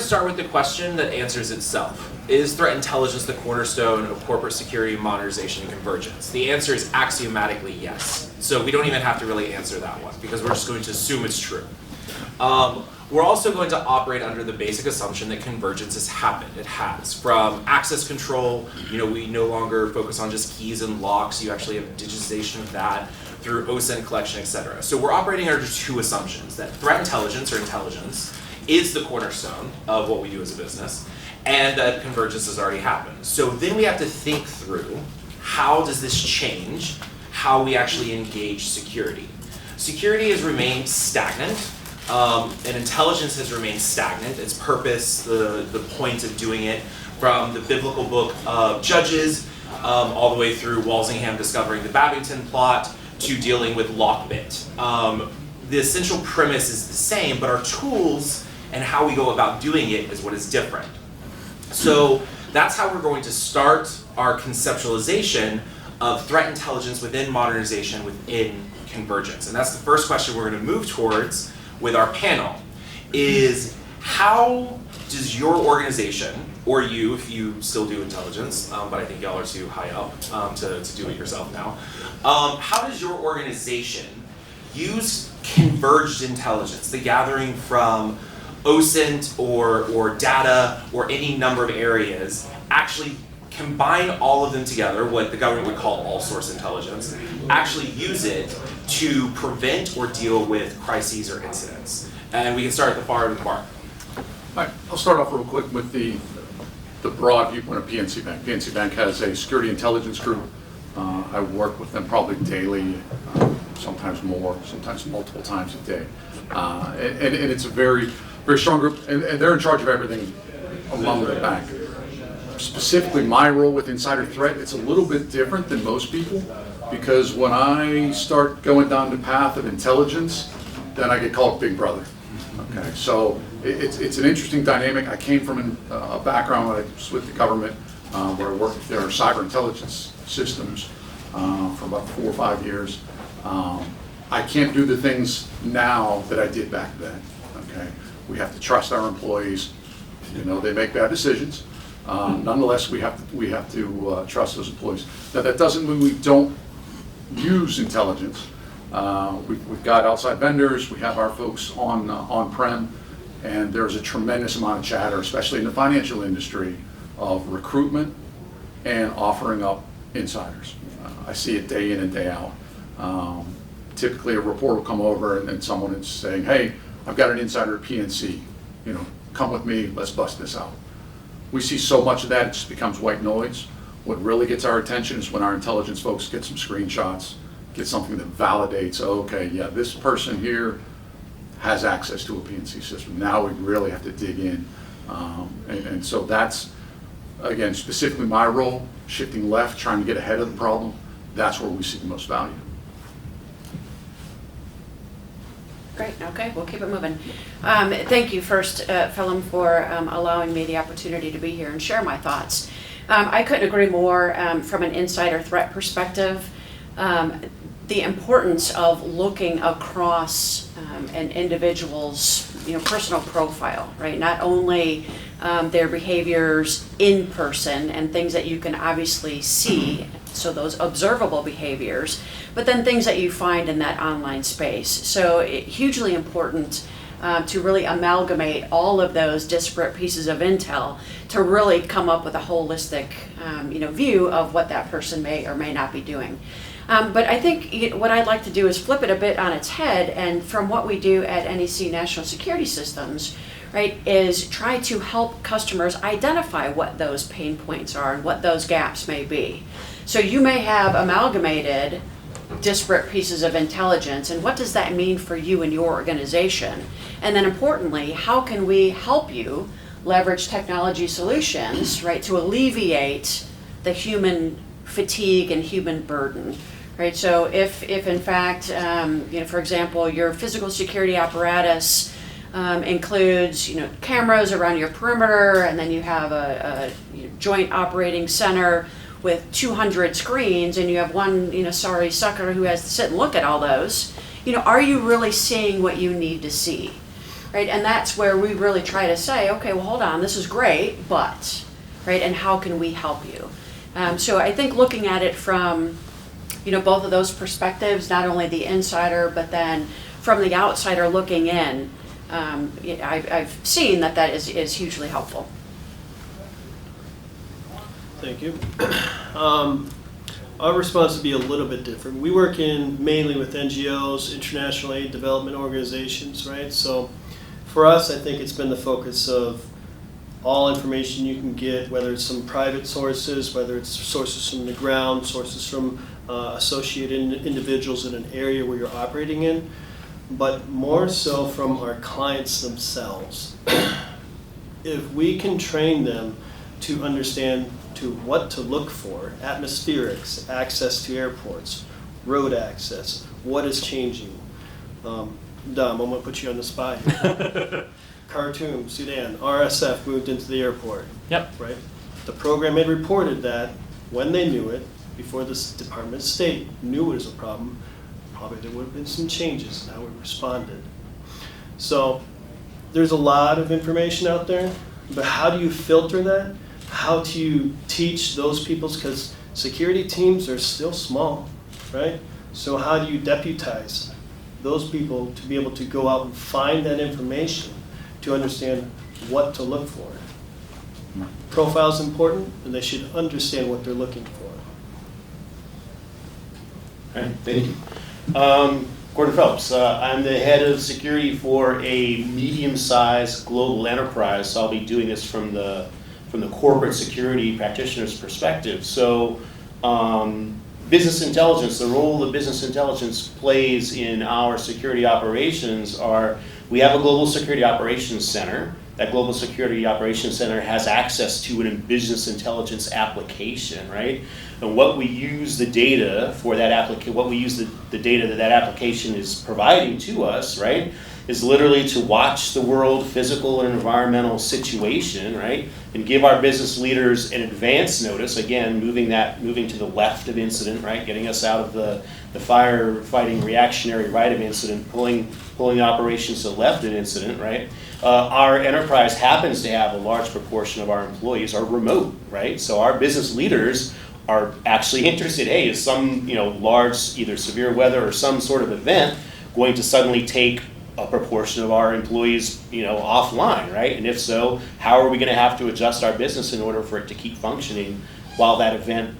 to start with the question that answers itself. Is threat intelligence the cornerstone of corporate security modernization and convergence? The answer is axiomatically yes. So we don't even have to really answer that one because we're just going to assume it's true. We're also going to operate under the basic assumption that convergence has happened. It has. From access control, we no longer focus on just keys and locks. You actually have digitization of that through OSINT collection, etc. So we're operating under two assumptions, that threat intelligence or intelligence is the cornerstone of what we do as a business, and that convergence has already happened. So then we have to think through, how does this change how we actually engage security? Security has remained stagnant, and intelligence has remained stagnant. Its purpose, the point of doing it, from the biblical book of Judges, all the way through Walsingham discovering the Babington plot, to dealing with Lockbit. The essential premise is the same, but our tools and how we go about doing it is what is different. So that's how we're going to start our conceptualization of threat intelligence within modernization, within convergence. And that's the first question we're going to move towards with our panel, is how does your organization, or you, if you still do intelligence, but I think y'all are too high up to do it yourself now, how does your organization use converged intelligence, the gathering from OSINT or data or any number of areas, actually combine all of them together, what the government would call all source intelligence, actually use it to prevent or deal with crises or incidents? And we can start at the far end of the bar. All right, I'll start off real quick with the broad viewpoint of PNC Bank. PNC Bank has a security intelligence group. I work with them probably daily, sometimes more, sometimes multiple times a day. And it's a very, very strong group, and they're in charge of everything along the bank. Specifically, my role with insider threat, it's a little bit different than most people, because when I start going down the path of intelligence, then I get called Big Brother. Okay, so it's an interesting dynamic. I came from a background when I was with the government, where I worked with their cyber intelligence systems for about 4 or 5 years. I can't do the things now that I did back then. Okay, we have to trust our employees. They make bad decisions. Nonetheless, we have to trust those employees. Now, that doesn't mean we don't use intelligence. We've got outside vendors. We have our folks on-prem, and there's a tremendous amount of chatter, especially in the financial industry, of recruitment and offering up insiders. I see it day in and day out. Typically, a report will come over, and then someone is saying, "Hey, I've got an insider at PNC. Come with me. Let's bust this out." We see so much of that, it just becomes white noise. What really gets our attention is when our intelligence folks get some screenshots, get something that validates, okay, yeah, this person here has access to a PNC system. Now we really have to dig in. And so that's, again, specifically my role, shifting left, trying to get ahead of the problem. That's where we see the most value. Great, okay, we'll keep it moving. Thank you first, Phelps, for allowing me the opportunity to be here and share my thoughts. I couldn't agree more from an insider threat perspective. The importance of looking across an individual's personal profile, right? Not only their behaviors in person and things that you can obviously see, so those observable behaviors, but then things that you find in that online space. So hugely important to really amalgamate all of those disparate pieces of intel to really come up with a holistic view of what that person may or may not be doing. But I think what I'd like to do is flip it a bit on its head, and from what we do at NEC National Security Systems, right, is try to help customers identify what those pain points are and what those gaps may be. So you may have amalgamated disparate pieces of intelligence, and what does that mean for you and your organization? And then importantly, how can we help you leverage technology solutions, right, to alleviate the human fatigue and human burden, right? So if in fact, for example, your physical security apparatus includes, cameras around your perimeter, and then you have a joint operating center with 200 screens, and you have one, sorry sucker who has to sit and look at all those, are you really seeing what you need to see? right? And that's where we really try to say, okay, well, hold on, this is great, but, right, and how can we help you? So I think looking at it from, both of those perspectives, not only the insider, but then from the outsider looking in, I've seen that is hugely helpful. Thank you. Our response would be a little bit different. We work mainly with NGOs, international aid development organizations, right? So for us, I think it's been the focus of all information you can get, whether it's from private sources, whether it's sources from the ground, sources from associated individuals in an area where you're operating in, but more so from our clients themselves. If we can train them to understand what to look for, atmospherics, access to airports, road access, what is changing. Dom, I'm going to put you on the spot here. Khartoum, Sudan, RSF moved into the airport. Yep. Right? The program had reported that when they knew it, before the Department of State knew it was a problem, probably there would have been some changes in how we responded. So there's a lot of information out there, but how do you filter that? How do you teach those people? Because security teams are still small, right? So how do you deputize those people to be able to go out and find that information to understand what to look for? Profile is important, and they should understand what they're looking for. All right, thank you. Gordon Phelps, I'm the head of security for a medium-sized global enterprise, so I'll be doing this from the corporate security practitioner's perspective. So business intelligence, the role that business intelligence plays in our security operations are, we have a global security operations center. That global security operations center has access to a business intelligence application, right? And what we use the data for that application, what we use the data that application is providing to us, right, is literally to watch the world physical and environmental situation, right, and give our business leaders an advance notice, again, moving to the left of incident, right, getting us out of the firefighting reactionary right of incident, pulling the operations to the left of incident, right. Our enterprise happens to have a large proportion of our employees are remote, right, so our business leaders are actually interested, hey, is some large either severe weather or some sort of event going to suddenly take a proportion of our employees offline, right? And if so, how are we going to have to adjust our business in order for it to keep functioning while that event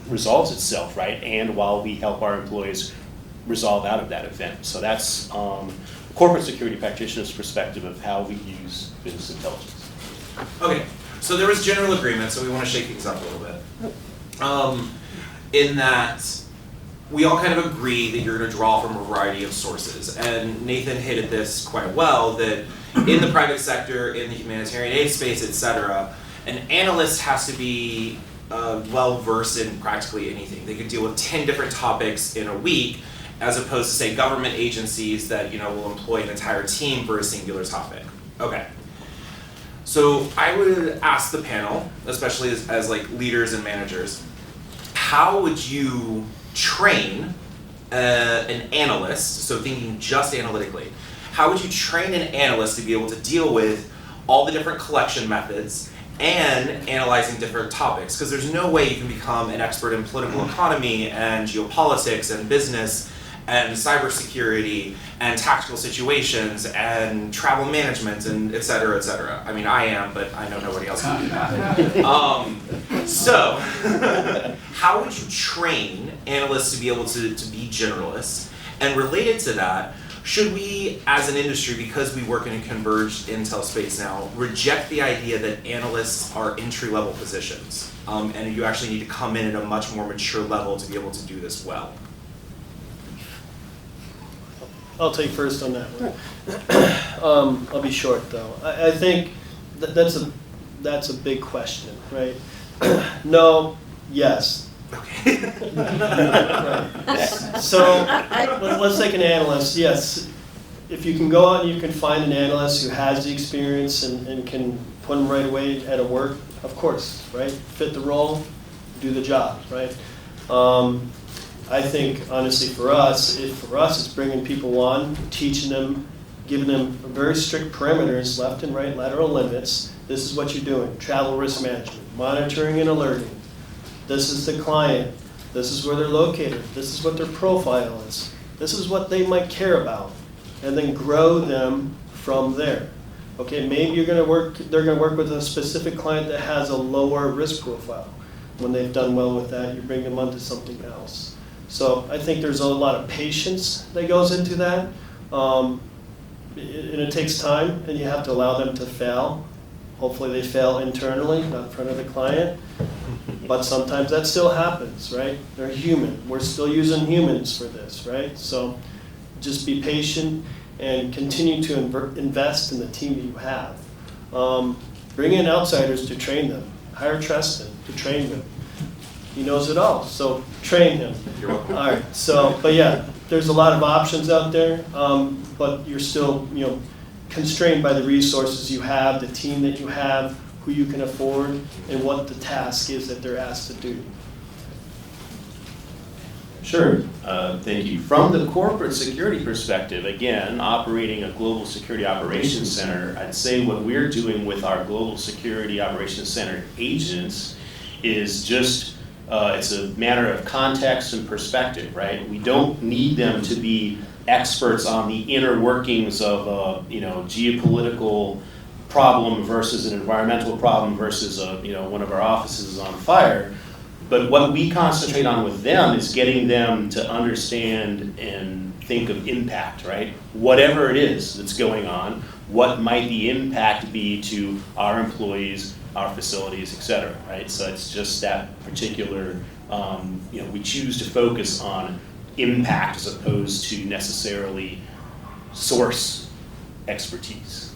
resolves itself, right? And while we help our employees resolve out of that event. So that's corporate security practitioner's perspective of how we use business intelligence. Okay, so there was general agreement, so we want to shake things up a little bit. In that we all kind of agree that you're going to draw from a variety of sources, and Nathan hit at this quite well, that in the private sector, in the humanitarian aid space, etc., an analyst has to be well-versed in practically anything. They could deal with 10 different topics in a week, as opposed to, say, government agencies that will employ an entire team for a singular topic. Okay. So I would ask the panel, especially as like leaders and managers, how would you train an analyst, so thinking just analytically, how would you train an analyst to be able to deal with all the different collection methods and analyzing different topics? Because there's no way you can become an expert in political economy and geopolitics and business and cybersecurity and tactical situations and travel management and et cetera, et cetera. I mean, I am, but I know nobody else can do that. So, how would you train analysts to be able to be generalists? And related to that, should we, as an industry, because we work in a converged intel space now, reject the idea that analysts are entry-level positions, and you actually need to come in at a much more mature level to be able to do this well? I'll take first on that one. I'll be short though. I think that's a big question, right? No, yes. Okay. Right. So let's take an analyst. Yes, if you can go out and you can find an analyst who has the experience and can put them right away at a work, of course, right? Fit the role, do the job, right? I think honestly for us it's bringing people on, teaching them, giving them very strict parameters, left and right lateral limits. This is what you're doing, travel risk management, monitoring and alerting. This is the client. This is where they're located. This is what their profile is. This is what they might care about. And then grow them from there. Okay, maybe they're gonna work with a specific client that has a lower risk profile. When they've done well with that, you bring them onto something else. So I think there's a lot of patience that goes into that. And it takes time, and you have to allow them to fail. Hopefully they fail internally, not in front of the client. But sometimes that still happens, right? They're human. We're still using humans for this, right? So just be patient and continue to invest in the team that you have. Bring in outsiders to train them. Hire Treston to train them. He knows it all, so train him. You're welcome. All right, so, but yeah, there's a lot of options out there, but you're still, constrained by the resources you have, the team that you have, who you can afford, and what the task is that they're asked to do. Sure, thank you. From the corporate security perspective, again, operating a global security operations center, I'd say what we're doing with our global security operations center agents is just, it's a matter of context and perspective, right? We don't need them to be experts on the inner workings of a, geopolitical problem versus an environmental problem versus one of our offices is on fire. But what we concentrate on with them is getting them to understand and think of impact, right? Whatever it is that's going on, what might the impact be to our employees, our facilities, et cetera, right? So it's just that particular, we choose to focus on impact as opposed to necessarily source expertise.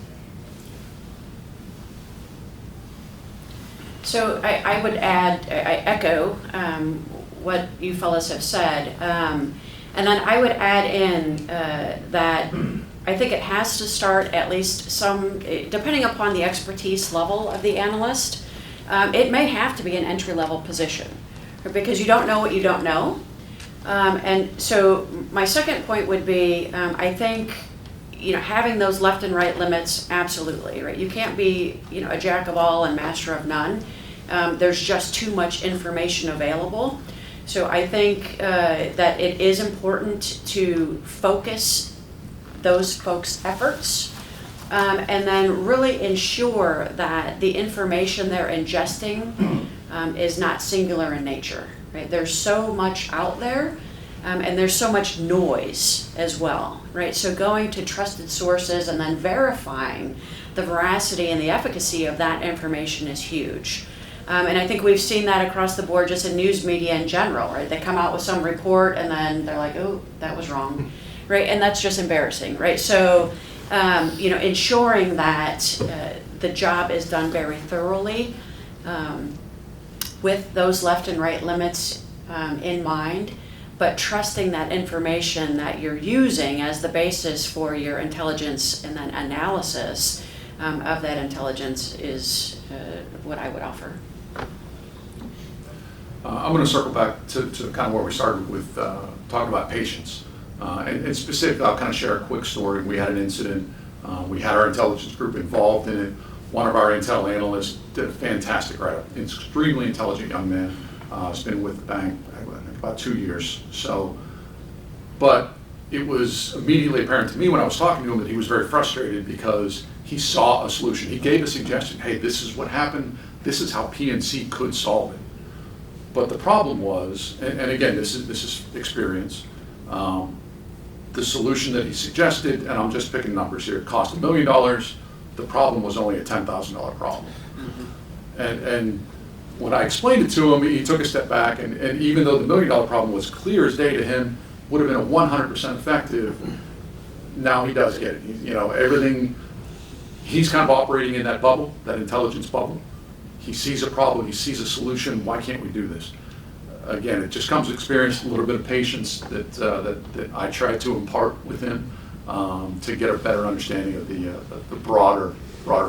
So I would add, I echo what you fellows have said, and then I would add in that I think it has to start at least some, depending upon the expertise level of the analyst, it may have to be an entry-level position because you don't know what you don't know. And so my second point would be, I think, having those left and right limits, absolutely, right? You can't be, a jack of all and master of none. There's just too much information available. So I think that it is important to focus those folks' efforts and then really ensure that the information they're ingesting is not singular in nature, right? There's so much out there. And there's so much noise as well, right? So going to trusted sources and then verifying the veracity and the efficacy of that information is huge. And I think we've seen that across the board just in news media in general, right? They come out with some report and then they're like, oh, that was wrong, right? And that's just embarrassing, right? So, ensuring that the job is done very thoroughly with those left and right limits in mind, but trusting that information that you're using as the basis for your intelligence and then analysis of that intelligence is what I would offer. I'm going to circle back to kind of where we started with talking about patience. And specifically, I'll kind of share a quick story. We had an incident. We had our intelligence group involved in it. One of our intel analysts did a fantastic write-up. Extremely intelligent young man. Has been with the bank about 2 years. But it was immediately apparent to me when I was talking to him that he was very frustrated because he saw a solution. He gave a suggestion. Hey, this is what happened. This is how PNC could solve it. But the problem was, and again, this is experience. The solution that he suggested, and I'm just picking numbers here, cost $1 million. The problem was only a $10,000 problem. Mm-hmm. And when I explained it to him, he took a step back, and even though the $1 million problem was clear as day to him, would have been a 100% effective. Now he does get it. Everything. He's kind of operating in that bubble, that intelligence bubble. He sees a problem, he sees a solution. Why can't we do this? Again, it just comes with experience, a little bit of patience that I try to impart with him to get a better understanding of the broader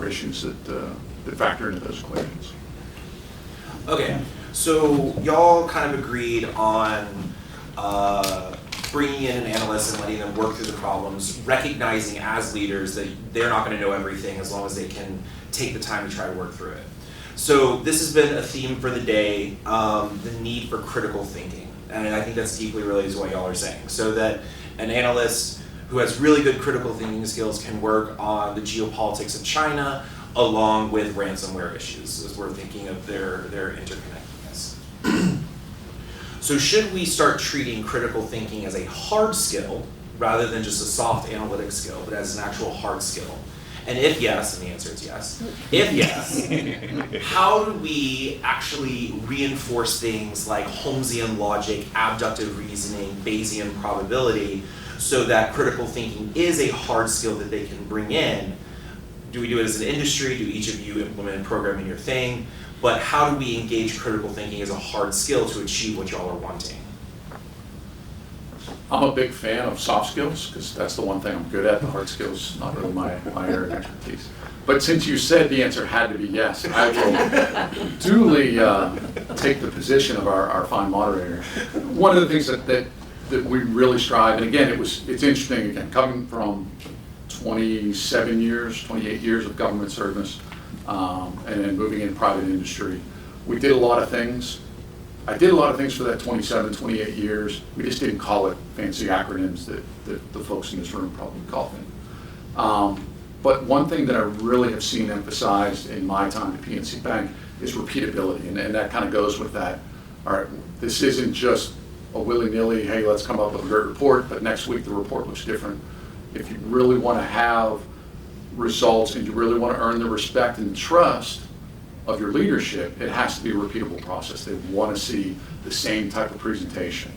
issues that factor into those equations. Okay, so y'all kind of agreed on bringing in an analyst and letting them work through the problems, recognizing as leaders that they're not going to know everything as long as they can take the time to try to work through it. So this has been a theme for the day, the need for critical thinking. And I think that's deeply related to what y'all are saying. So that an analyst who has really good critical thinking skills can work on the geopolitics of China along with ransomware issues as we're thinking of their interconnectedness. So should we start treating critical thinking as a hard skill rather than just a soft analytic skill, but as an actual hard skill? And if yes, and the answer is yes, if yes, how do we actually reinforce things like Holmesian logic, abductive reasoning, Bayesian probability, so that critical thinking is a hard skill that they can bring in? Do we do it as an industry? Do each of you implement and program in your thing? But how do we engage critical thinking as a hard skill to achieve what y'all are wanting? I'm a big fan of soft skills because that's the one thing I'm good at. The hard skills, not really my area of expertise. But since you said the answer had to be yes, I will duly take the position of our fine moderator. One of the things that we really strive, and again, it's interesting, again, coming from 27 years, 28 years of government service, and then moving into private industry, we did a lot of things. I did a lot of things for that 27, 28 years. We just didn't call it fancy acronyms that the folks in this room probably call them. But one thing that I really have seen emphasized in my time at PNC Bank is repeatability, and that kind of goes with that. All right, this isn't just a willy-nilly, hey, let's come up with a great report, but next week the report looks different. If you really want to have results and you really want to earn the respect and trust of your leadership, it has to be a repeatable process. They want to see the same type of presentation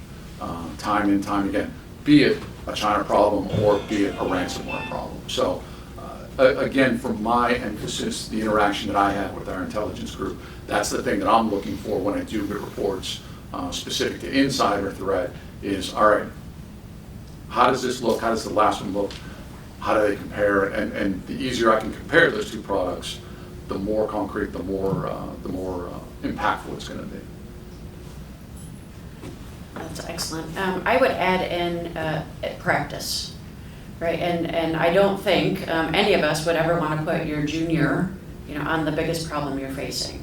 time and time again, be it a China problem or be it a ransomware problem. So again, from my emphasis, the interaction that I have with our intelligence group, that's the thing that I'm looking for when I do good reports specific to insider threat is, all right, how does this look? How does the last one look? How do they compare? And the easier I can compare those two products, the more concrete, the more impactful it's going to be. That's excellent. I would add in practice, right? And I don't think any of us would ever want to put your junior, on the biggest problem you're facing,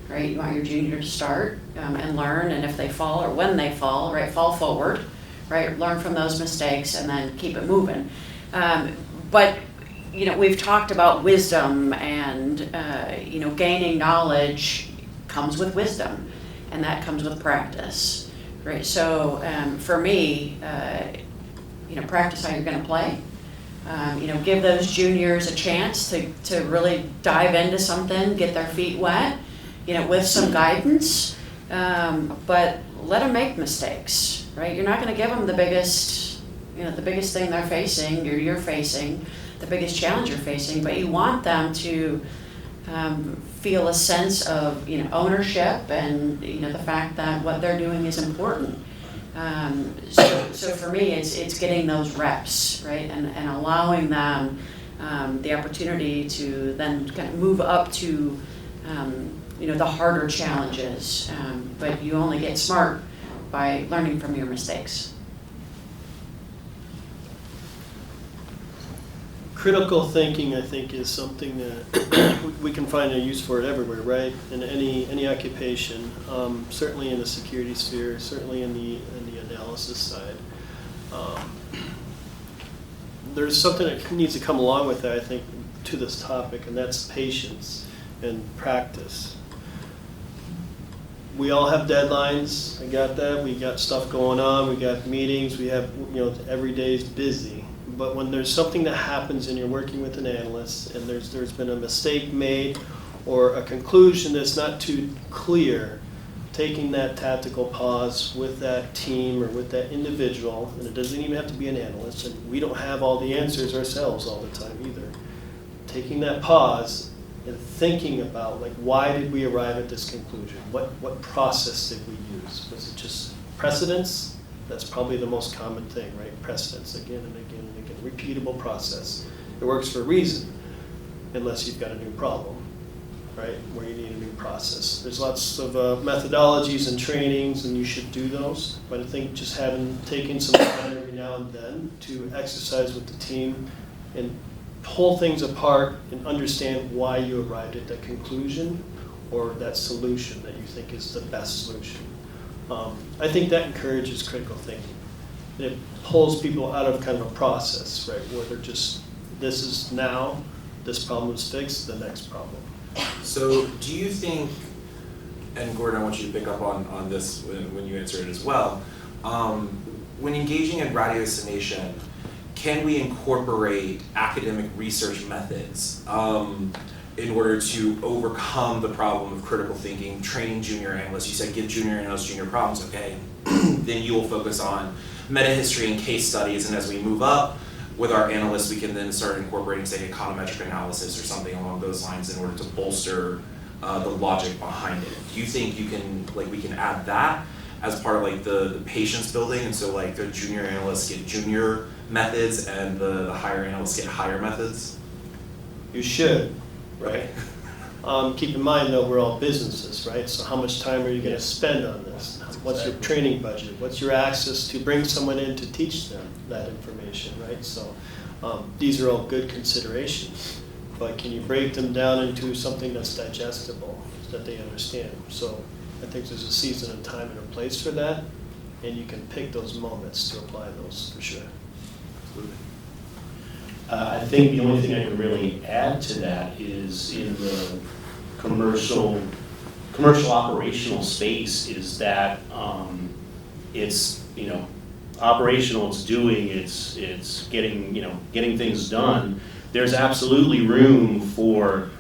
right? You want your junior to start and learn, and if they fall or when they fall, right, fall forward, right? Learn from those mistakes and then keep it moving. But we've talked about wisdom and, gaining knowledge comes with wisdom, and that comes with practice, right? So for me, practice how you're going to play. Give those juniors a chance to really dive into something, get their feet wet, with some guidance, but let them make mistakes, right? You're not going to give them the biggest thing they're facing, or you're facing, the biggest challenge you're facing, but you want them to feel a sense of ownership and the fact that what they're doing is important. So for me, it's getting those reps, right, and allowing them the opportunity to then kind of move up to the harder challenges. But you only get smart by learning from your mistakes. Critical thinking, I think, is something that we can find a use for it everywhere, right? In any occupation, certainly in the security sphere, certainly in the analysis side. There's something that needs to come along with that, I think, to this topic, and that's patience and practice. We all have deadlines. I got that. We got stuff going on. We got meetings. We have, every day is busy. But when there's something that happens and you're working with an analyst and there's been a mistake made or a conclusion that's not too clear, taking that tactical pause with that team or with that individual, and it doesn't even have to be an analyst, and we don't have all the answers ourselves all the time either. Taking that pause and thinking about, why did we arrive at this conclusion? What process did we use? Was it just precedence? That's probably the most common thing, right? Precedence, again and again and again. Repeatable process. It works for a reason, unless you've got a new problem. right, where you need a new process. There's lots of methodologies and trainings, and you should do those. But I think just taking some time every now and then to exercise with the team and pull things apart and understand why you arrived at that conclusion or that solution that you think is the best solution. I think that encourages critical thinking. It pulls people out of kind of a process, right, where they're just, this is now, this problem is fixed, the next problem. So do you think, and Gordon, I want you to pick up on this when you answer it as well, when engaging in ratiocination, can we incorporate academic research methods in order to overcome the problem of critical thinking, training junior analysts? You said give junior analysts junior problems, okay? Then you will focus on meta history and case studies, and as we move up with our analysts, we can then start incorporating, say, econometric analysis or something along those lines in order to bolster the logic behind it. Do you think we can add that as part of like the patience building, and so like the junior analysts get junior methods and the higher analysts get higher methods? You should, right? Keep in mind though, we're all businesses, right? So how much time are you going to spend on this? What's your training budget? What's your access to bring someone in to teach them that information, right? So these are all good considerations, but can you break them down into something that's digestible, that they understand? So I think there's a season and time and a place for that, and you can pick those moments to apply those for sure. I think the only thing I can really add to that is in the commercial operational space is that it's operational, it's getting things done. There's absolutely room for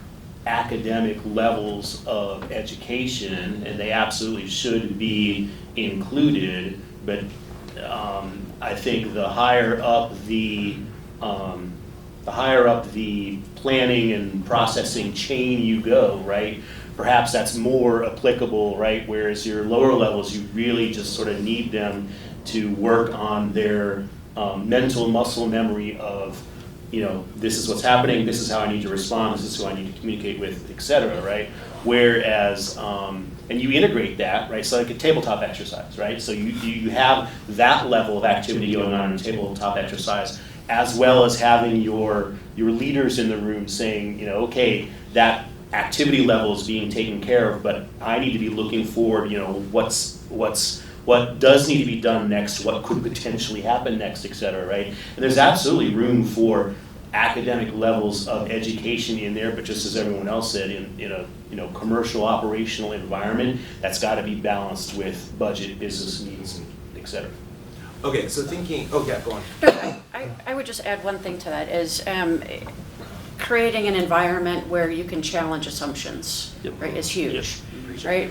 academic levels of education, and they absolutely should be included, but I think the higher up the planning and processing chain you go, right, perhaps that's more applicable, right, whereas your lower levels, you really just sort of need them to work on their mental muscle memory of, this is what's happening, this is how I need to respond, this is who I need to communicate with, et cetera, right? Whereas, and you integrate that, right? So like a tabletop exercise, right? So you have that level of activity going on in a tabletop exercise, as well as having your leaders in the room saying, okay, that activity level is being taken care of, but I need to be looking forward, what does need to be done next, what could potentially happen next, et cetera, right? And there's absolutely room for academic levels of education in there, but just as everyone else said, in a commercial operational environment, that's got to be balanced with budget, business needs, et cetera. Okay, so go on. No, I would just add one thing to that is creating an environment where you can challenge assumptions, right, is huge, right?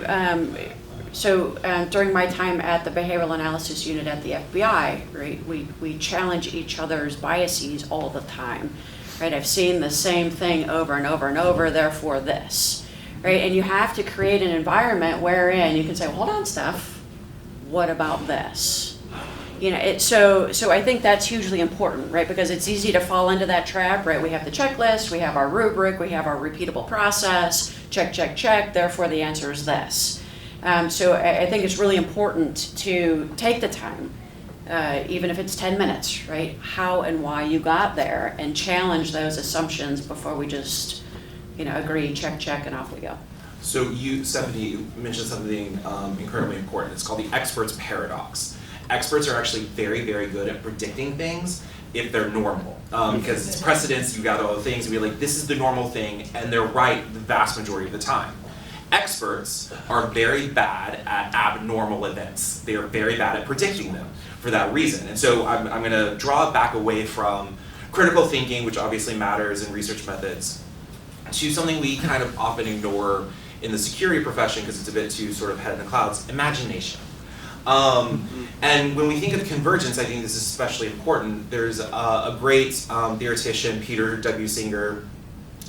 So during my time at the Behavioral Analysis Unit at the FBI, right, we challenge each other's biases all the time, right? I've seen the same thing over and over and over, therefore this, right? And you have to create an environment wherein you can say, well, hold on, Steph, what about this? So I think that's hugely important, right? Because it's easy to fall into that trap, right? We have the checklist, we have our rubric, we have our repeatable process, check, check, check, therefore the answer is this. So I think it's really important to take the time, even if it's 10 minutes, right? How and why you got there, and challenge those assumptions before we just, agree, check, check, and off we go. So Stephanie, mentioned something incredibly important. It's called the expert's paradox. Experts are actually very, very good at predicting things if they're normal. Because it's precedents, you gather all the things, and be like, this is the normal thing, and they're right the vast majority of the time. Experts are very bad at abnormal events. They are very bad at predicting them for that reason. And so I'm going to draw it back away from critical thinking, which obviously matters in research methods, to something we kind of often ignore in the security profession because it's a bit too sort of head in the clouds, imagination. And when we think of convergence, I think this is especially important. There's a great theoretician, Peter W. Singer,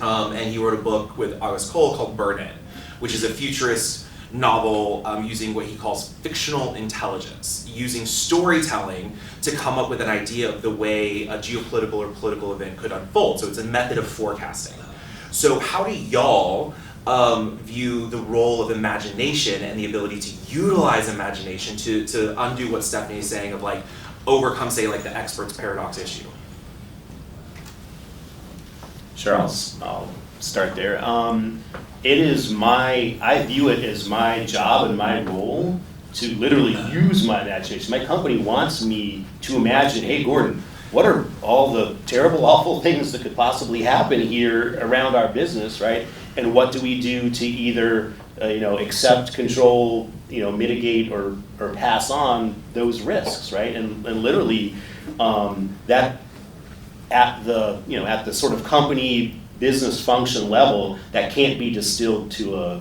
and he wrote a book with August Cole called Burn It, which is a futurist novel using what he calls fictional intelligence, using storytelling to come up with an idea of the way a geopolitical or political event could unfold. So it's a method of forecasting. So how do y'all view the role of imagination and the ability to utilize imagination to undo what Stephanie is saying of like overcome, say, like the expert's paradox issue? Sure, I'll start there. I view it as my job and my role to literally use my imagination. My company wants me to imagine, hey, Gordon, what are all the terrible, awful things that could possibly happen here around our business, right? And what do we do to either, accept, control, mitigate, or pass on those risks, right? And literally, that at the sort of company business function level, that can't be distilled to a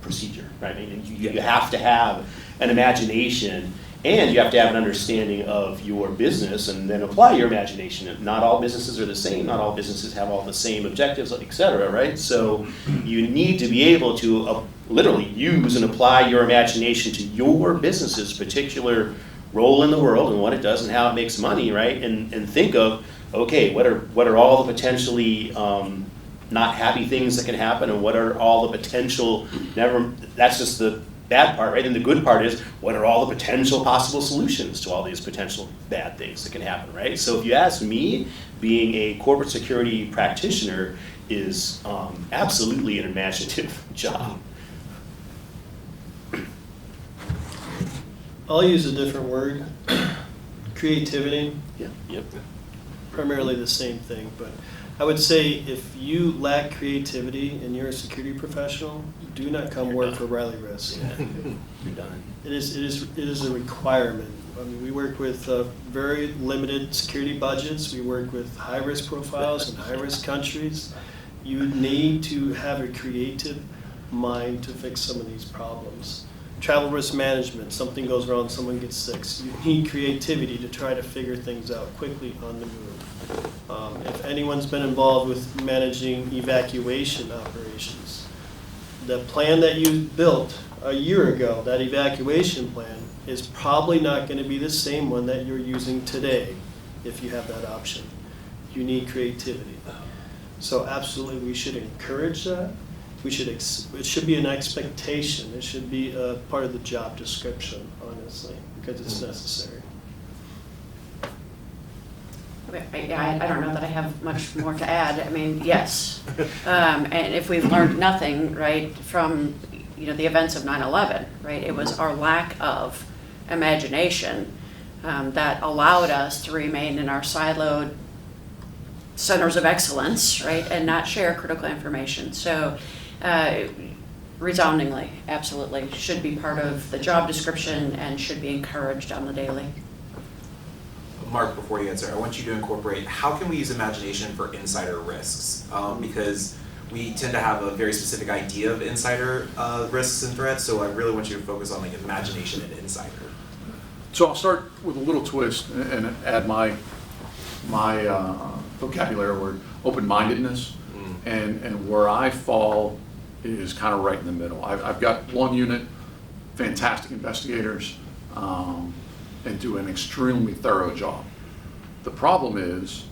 procedure, right? I mean, you have to have an imagination, and you have to have an understanding of your business, and then apply your imagination. Not all businesses are the same. Not all businesses have all the same objectives, et cetera, right? So you need to be able to literally use and apply your imagination to your business's particular role in the world and what it does and how it makes money, right? And think of, okay, what are all the potentially not happy things that can happen, and what are all the potential that's just the bad part, right? And the good part is, what are all the potential possible solutions to all these potential bad things that can happen, right? So if you ask me, being a corporate security practitioner is absolutely an imaginative job. I'll use a different word, creativity. Yeah. Yep. Primarily the same thing, but I would say if you lack creativity and you're a security professional, do not come work for Riley Risk. Yeah. You're done. It is a requirement. I mean, we work with very limited security budgets. We work with high-risk profiles in high-risk countries. You need to have a creative mind to fix some of these problems. Travel risk management, something goes wrong, someone gets sick. So you need creativity to try to figure things out quickly on the move. If anyone's been involved with managing evacuation operations, the plan that you built a year ago, that evacuation plan, is probably not going to be the same one that you're using today if you have that option. You need creativity. So absolutely, we should encourage that. It should be an expectation. It should be a part of the job description, honestly, because it's necessary. I don't know that I have much more to add. I mean, yes. And if we've learned nothing, right, from the events of 9/11, right, it was our lack of imagination that allowed us to remain in our siloed centers of excellence, right, and not share critical information. So resoundingly, absolutely, should be part of the job description and should be encouraged on the daily. Mark, before you answer, I want you to incorporate how can we use imagination for insider risks? Because we tend to have a very specific idea of insider risks and threats, so I really want you to focus on like imagination and insider. So I'll start with a little twist and add my vocabulary word, open-mindedness, and where I fall is kind of right in the middle. I've got one unit, fantastic investigators, and do an extremely thorough job. The problem is,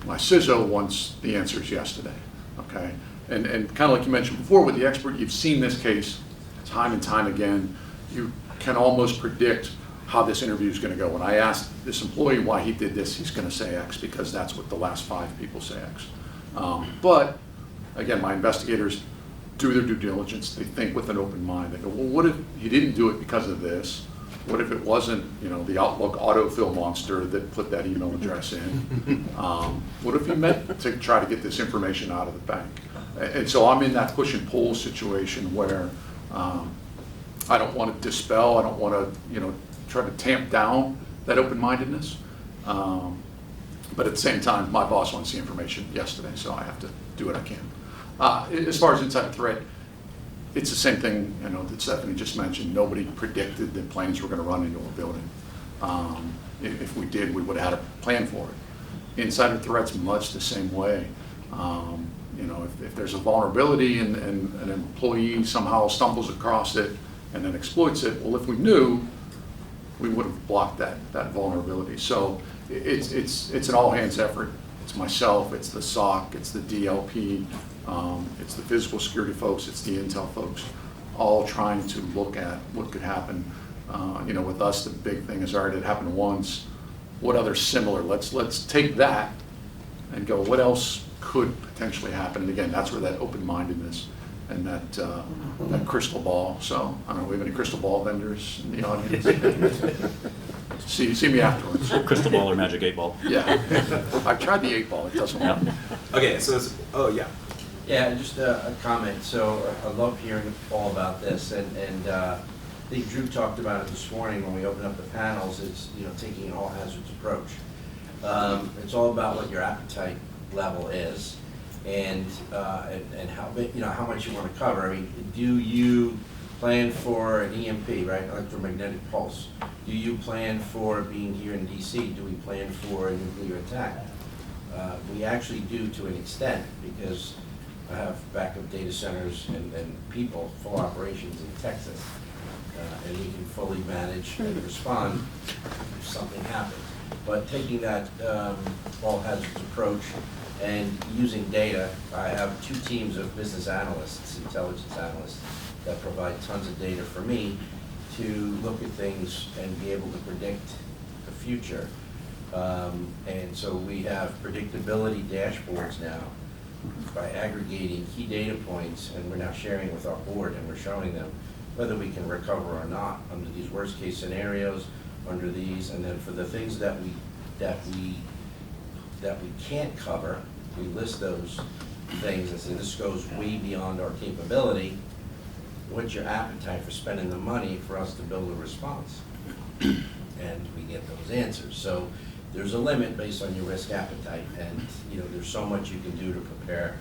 my CISO wants the answers yesterday, okay? And kind of like you mentioned before with the expert, you've seen this case time and time again. You can almost predict how this interview is going to go. When I asked this employee why he did this, he's going to say X because that's what the last 5 people say X. But again, my investigators do their due diligence. They think with an open mind. They go, well, what if he didn't do it because of this? What if it wasn't, the Outlook autofill monster that put that email address in? What if he meant to try to get this information out of the bank? And so I'm in that push and pull situation where I don't want to dispel, I don't want to, try to tamp down that open-mindedness. But at the same time, my boss wants the information yesterday, so I have to do what I can. As far as insider threat, it's the same thing that Stephanie just mentioned. Nobody predicted that planes were going to run into a building. If we did, we would have had a plan for it. Insider threats much the same way. If there's a vulnerability and an employee somehow stumbles across it and then exploits it, well, if we knew, we would have blocked that vulnerability. So it's an all hands effort. It's myself, it's the SOC, it's the DLP, it's the physical security folks, it's the intel folks, all trying to look at what could happen. With us, the big thing is, all right, it happened once. What other similar? Let's take that and go, what else could potentially happen? And again, that's where that open-mindedness and that crystal ball. So, I don't know, we have any crystal ball vendors in the audience? See me afterwards. Crystal ball or magic 8-ball. Yeah. I've tried the 8-ball, it doesn't work. Okay, so yeah. Yeah, just a comment. So I love hearing all about this, and I think Drew talked about it this morning when we opened up the panels. It's taking an all hazards approach. It's all about what your appetite level is, and how big, how much you want to cover. I mean, do you plan for an EMP, right, electromagnetic pulse? Do you plan for being here in DC? Do we plan for a nuclear attack? We actually do to an extent, because I have backup data centers and people, full operations in Texas, and we can fully manage and respond if something happens. But taking that all hazards approach and using data, I have 2 teams of business analysts, intelligence analysts, that provide tons of data for me to look at things and be able to predict the future. And so we have predictability dashboards now by aggregating key data points, and we're now sharing with our board, and we're showing them whether we can recover or not under these worst case scenarios, under these, and then for the things that we can't cover, we list those things and say this goes way beyond our capability. What's your appetite for spending the money for us to build a response? And we get those answers. So there's a limit based on your risk appetite, and there's so much you can do to prepare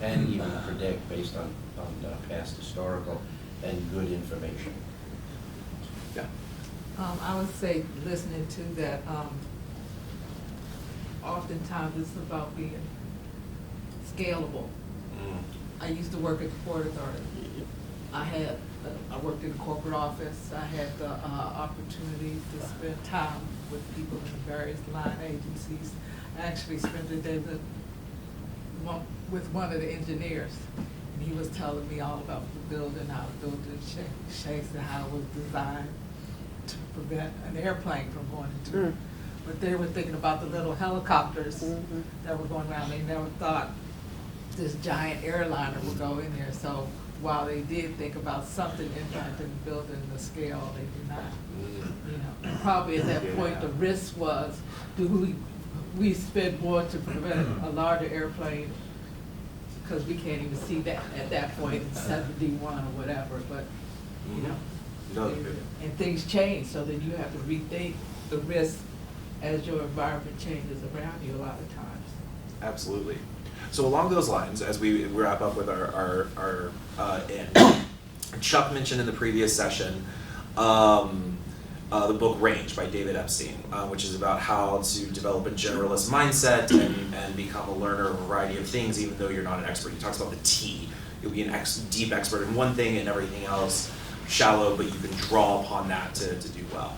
and even predict based on past historical and good information. Yeah. I would say, listening to that, oftentimes it's about being scalable. I used to work at the Port Authority. I worked in the corporate office. I had the opportunity to spend time with people in the various line agencies. I actually spent the day with one of the engineers, and he was telling me all about the building, how the building shakes, and how it was designed to prevent an airplane from going into it. But they were thinking about the little helicopters that were going around. They never thought this giant airliner would go in there. So while they did think about something impacting the building, the scale, they did not. And probably at that point, the risk was, do we spend more to prevent a larger airplane, because we can't even see that at that point in 71 or whatever. But and things change, so then you have to rethink the risk as your environment changes around you a lot of times. Absolutely. So along those lines, as we wrap up with our end, Chuck mentioned in the previous session the book Range by David Epstein, which is about how to develop a generalist mindset and become a learner of a variety of things, even though you're not an expert. He talks about the T. You'll be an deep expert in one thing and everything else shallow, but you can draw upon that to do well.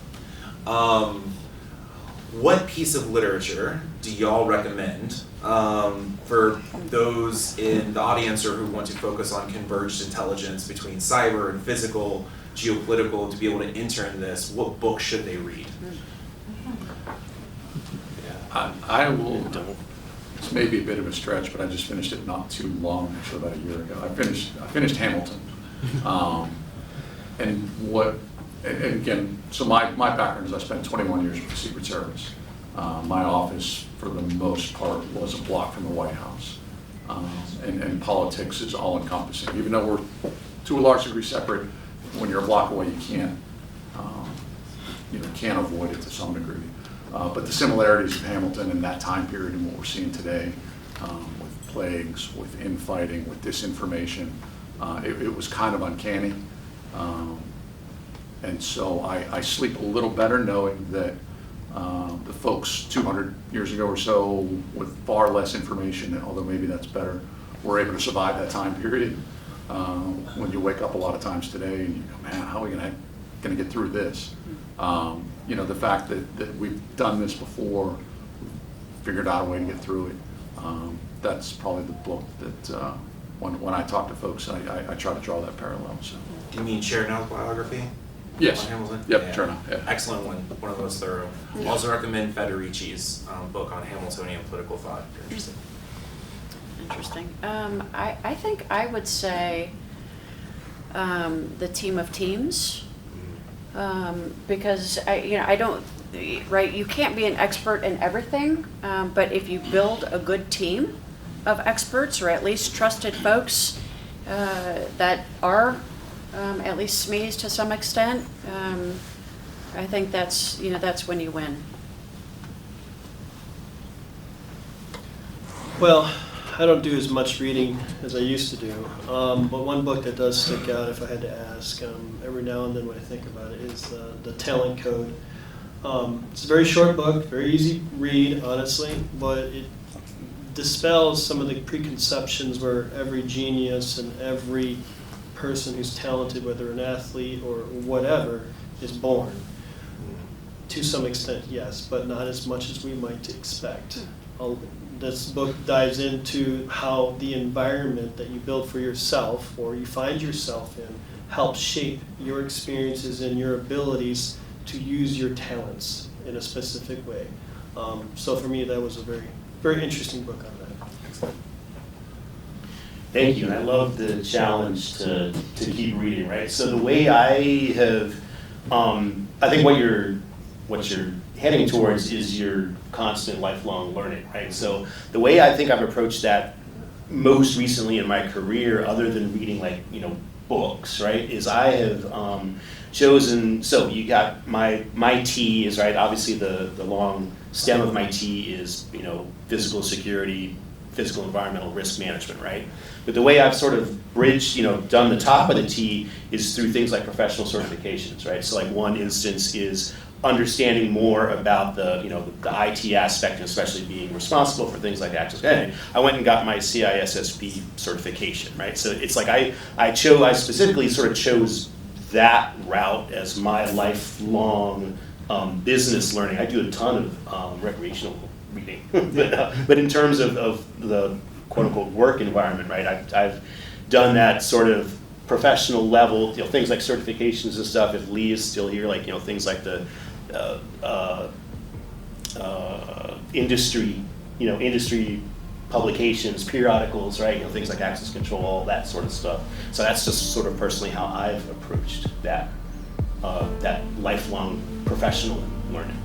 What piece of literature do y'all recommend for those in the audience or who want to focus on converged intelligence between cyber and physical, geopolitical, to be able to enter in this? What book should they read? I will, this may be a bit of a stretch, but I just finished it not too long, actually about a year ago. I finished Hamilton. And again, so my background is I spent 21 years with the Secret Service. My office, for the most part, was a block from the White House. And politics is all encompassing. Even though we're to a large degree separate, when you're a block away, you can't avoid it to some degree. But the similarities of Hamilton and that time period and what we're seeing today, with plagues, with infighting, with disinformation, it was kind of uncanny. And so I sleep a little better knowing that the folks 200 years ago or so with far less information, although maybe that's better, were able to survive that time period. When you wake up a lot of times today and you go, man, how are we going to get through this? The fact that we've done this before, figured out a way to get through it. That's probably the book that, when I talk to folks, I try to draw that parallel, so. Do you mean Chernov's biography? Yes. On Hamilton? Yep, Yeah. Chernow, yeah. Excellent one of the most thorough. Also recommend Federici's book on Hamiltonian political thought, if you're interested. Interesting. I think I would say the Team of Teams, because I don't, right, you can't be an expert in everything, but if you build a good team of experts, or at least trusted folks that are at least SMEs to some extent, I think that's when you win. Well, I don't do as much reading as I used to do, but one book that does stick out, if I had to ask, every now and then when I think about it, is the Talent Code. It's a very short book, very easy read, honestly, but it dispels some of the preconceptions where every genius and every person who's talented, whether an athlete or whatever, is born. To some extent, yes, but not as much as we might expect. This book dives into how the environment that you build for yourself or you find yourself in helps shape your experiences and your abilities to use your talents in a specific way. So for me, that was a very, very interesting book on that. Thank you, and I love the challenge to keep reading, right? So the way I have, I think what you're heading towards is your constant lifelong learning, right? So the way I think I've approached that most recently in my career, other than reading books, right, is I have chosen, so you got my T is, right, obviously the long stem of my T is, physical security, physical environmental risk management, right? But the way I've sort of bridged, done the top of the T is through things like professional certifications, right? So like one instance is understanding more about the IT aspect, and especially being responsible for things like access. I went and got my CISSP certification, right? So it's like I specifically sort of chose that route as my lifelong business learning. I do a ton of recreational reading, but in terms of the quote unquote work environment, right? I've done that sort of professional level, things like certifications and stuff. If Lee is still here, things like the industry publications, periodicals, right? Things like access control, all that sort of stuff. So that's just sort of personally how I've approached that lifelong professional learning.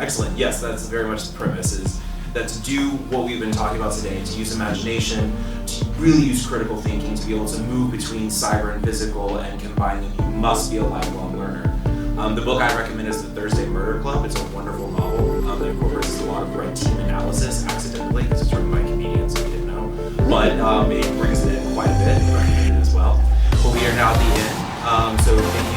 Excellent. Yes, that's very much the premise, is that to do what we've been talking about today, to use imagination, to really use critical thinking, to be able to move between cyber and physical and combine them, you must be a lifelong learner. The book I recommend is The Thursday Murder Club. It's a wonderful novel that incorporates a lot of red team analysis accidentally, because it's written by comedians, so you didn't know. But it brings it in quite a bit. I recommend it as well. But we are now at the end. So thank you